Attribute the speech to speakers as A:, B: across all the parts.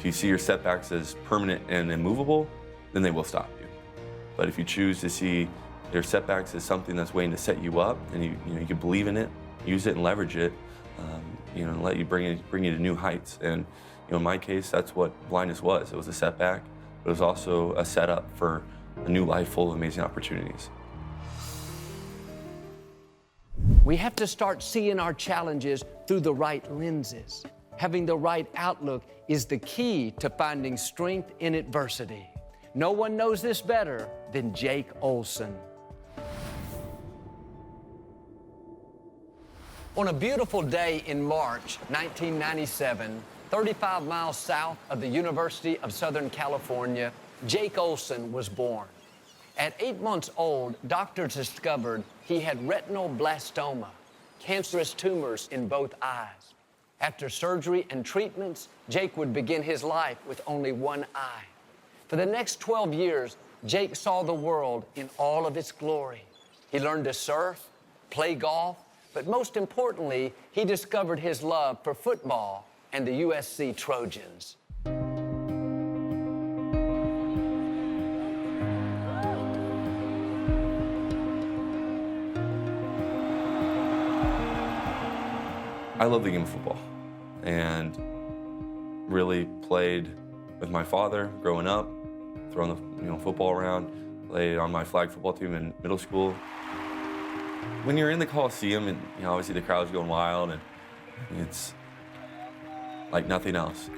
A: If you see your setbacks as permanent and immovable, then they will stop you. But if you choose to see your setbacks as something that's waiting to set you up, and you can believe in it, use it and leverage it, and let you bring you to new heights. And in my case, that's what blindness was. It was a setback, but it was also a setup for a new life full of amazing opportunities.
B: We have to start seeing our challenges through the right lenses. Having the right outlook is the key to finding strength in adversity. No one knows this better than Jake Olson. On a beautiful day in March 1997, 35 miles south of the University of Southern California, Jake Olson was born. At 8 months old, doctors discovered he had retinal blastoma, cancerous tumors in both eyes. After surgery and treatments, Jake would begin his life with only one eye. For the next 12 years, Jake saw the world in all of its glory. He learned to surf, play golf, but most importantly, he discovered his love for football and the USC Trojans.
A: I love the game of football and really played with my father growing up, throwing the football around, played on my flag football team in middle school. When you're in the Coliseum and obviously the crowd's going wild and it's like nothing else.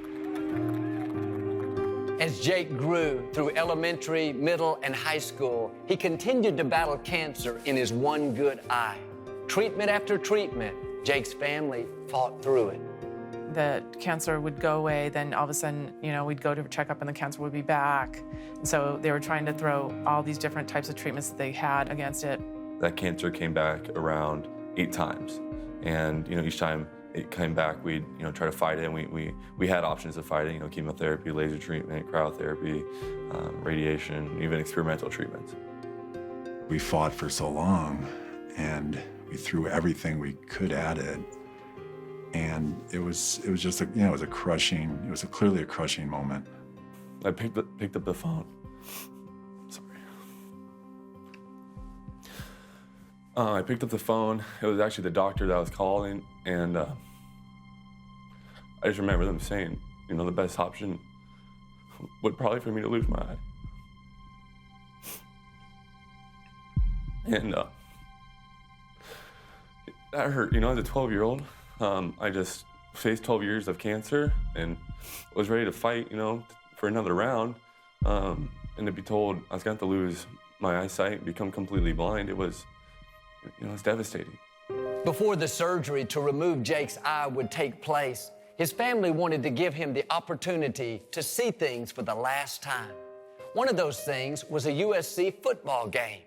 B: As Jake grew through elementary, middle, and high school, he continued to battle cancer in his one good eye. Treatment after treatment, Jake's family fought through it.
C: The cancer would go away, then all of a sudden, we'd go to a checkup and the cancer would be back. And so they were trying to throw all these different types of treatments that they had against it.
A: That cancer came back around 8 times. And, each time it came back, we'd, try to fight it. And we had options of fighting, chemotherapy, laser treatment, cryotherapy, radiation, even experimental treatments.
D: We fought for so long, and we threw everything we could at it. And it was just it was clearly a crushing moment.
A: I picked up the phone. Sorry. I picked up the phone. It was actually the doctor that was calling, and I just remember them saying, the best option would probably for me to lose my eye. And that hurt, as a 12-year-old. I just faced 12 years of cancer and was ready to fight, for another round. And to be told I was going to have to lose my eyesight, become completely blind, it was devastating.
B: Before the surgery to remove Jake's eye would take place, his family wanted to give him the opportunity to see things for the last time. One of those things was a USC football game.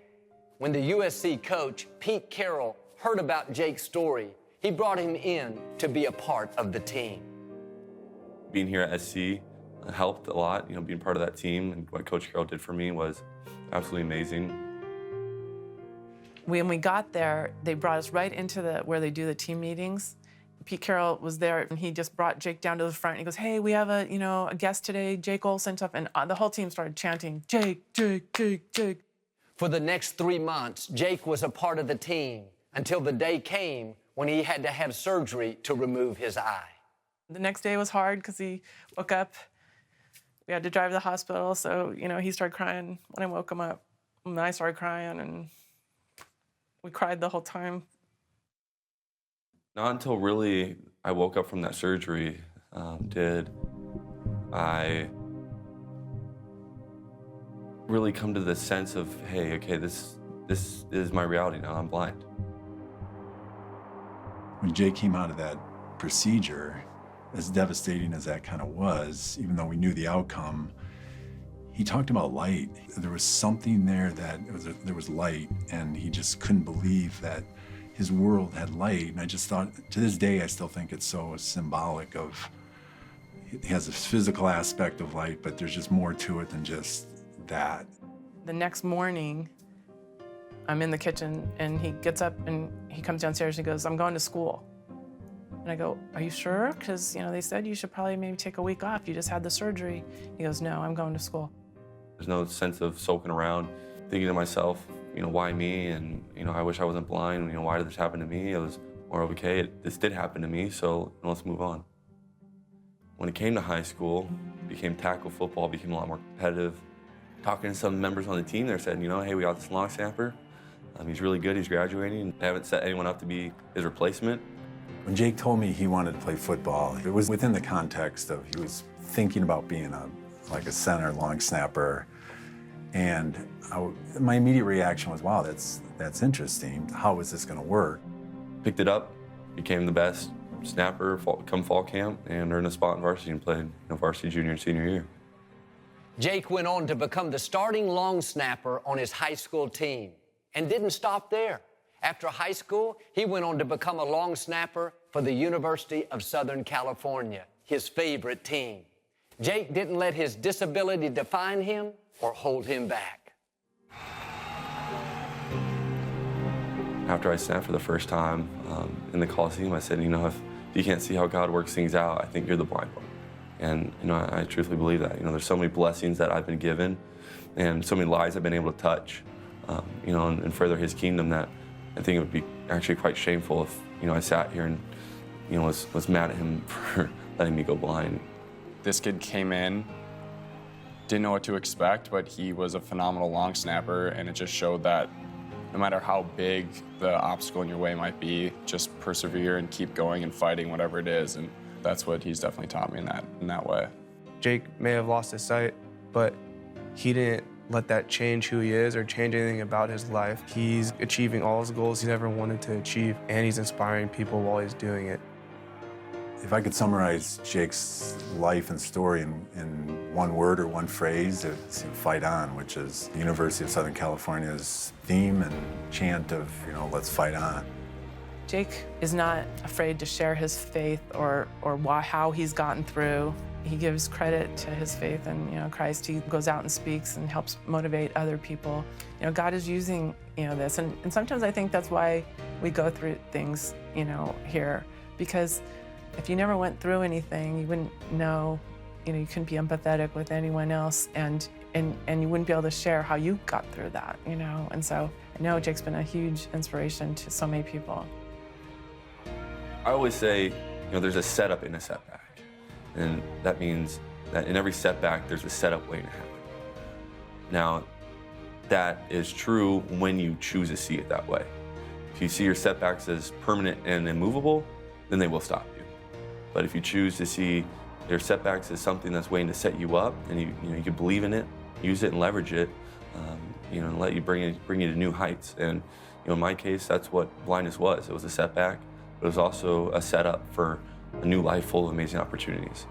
B: When the USC coach, Pete Carroll, heard about Jake's story, he brought him in to be a part of the team.
A: Being here at SC helped a lot, being part of that team, and what Coach Carroll did for me was absolutely amazing.
C: When we got there, they brought us right into where they do the team meetings. Pete Carroll was there, and he just brought Jake down to the front. And he goes, "Hey, we have a guest today, Jake Olson," stuff, and the whole team started chanting, "Jake, Jake, Jake, Jake."
B: For the next 3 months, Jake was a part of the team until the day came when he had to have surgery to remove his eye.
C: The next day was hard because he woke up. We had to drive to the hospital, so, he started crying when I woke him up. And I started crying, and we cried the whole time.
A: Not until really I woke up from that surgery did I really come to the sense of, hey, okay, this is my reality now, I'm blind.
D: When Jake came out of that procedure, as devastating as that kind of was, even though we knew the outcome, he talked about light. There was something there there was light, and he just couldn't believe that his world had light. And I just thought, to this day, I still think it's so symbolic of, it has a physical aspect of light, but there's just more to it than just that.
C: The next morning, I'm in the kitchen, and he gets up and he comes downstairs and he goes, "I'm going to school." And And I go, are you sure? Because, they said you should probably maybe take a week off. You just had the surgery. He goes, no, I'm going to school.
A: There's no sense of sulking around, thinking to myself, why me? And, I wish I wasn't blind. Why did this happen to me? It was more of, okay, this did happen to me, so let's move on. When it came to high school, became tackle football, became a lot more competitive. Talking to some members on the team there said, hey, we got this long snapper. He's really good, he's graduating. I haven't set anyone up to be his replacement.
D: When Jake told me he wanted to play football, it was within the context of he was thinking about being a center, long snapper. And my immediate reaction was, wow, that's interesting. How is this gonna work?
A: Picked it up, became the best snapper come fall camp, and earned a spot in varsity and played varsity junior and senior year.
B: Jake went on to become the starting long snapper on his high school team and didn't stop there. After high school, he went on to become a long snapper for the University of Southern California, his favorite team. Jake didn't let his disability define him or hold him back.
A: After I snapped for the first time in the Coliseum, I said, if you can't see how God works things out, I think you're the blind one. And I truthfully believe that. There's so many blessings that I've been given and so many lives I've been able to touch, and further his kingdom, that I think it would be actually quite shameful if, I sat here and, was mad at him for letting me go blind.
E: This kid came in, didn't know what to expect, but he was a phenomenal long snapper, and it just showed that no matter how big the obstacle in your way might be, just persevere and keep going and fighting whatever it is, and that's what he's definitely taught me in that way.
F: Jake may have lost his sight, but he didn't let that change who he is or change anything about his life. He's achieving all his goals he's ever wanted to achieve, and he's inspiring people while he's doing it.
D: If I could summarize Jake's life and story in one word or one phrase, it's fight on, which is the University of Southern California's theme and chant of, let's fight on.
C: Jake is not afraid to share his faith or how he's gotten through. He gives credit to his faith in Christ. He goes out and speaks and helps motivate other people. God is using this, and sometimes I think that's why we go through things here, because if you never went through anything, you wouldn't know. You couldn't be empathetic with anyone else, and you wouldn't be able to share how you got through that. And so I know Jake's been a huge inspiration to so many people.
A: I always say, there's a setup in a setback. And that means that in every setback, there's a setup waiting to happen. Now, that is true when you choose to see it that way. If you see your setbacks as permanent and immovable, then they will stop you. But if you choose to see your setbacks as something that's waiting to set you up, and you can believe in it, use it and leverage it, and let you bring you to new heights. And in my case, that's what blindness was. It was a setback, but it was also a setup for a new life full of amazing opportunities.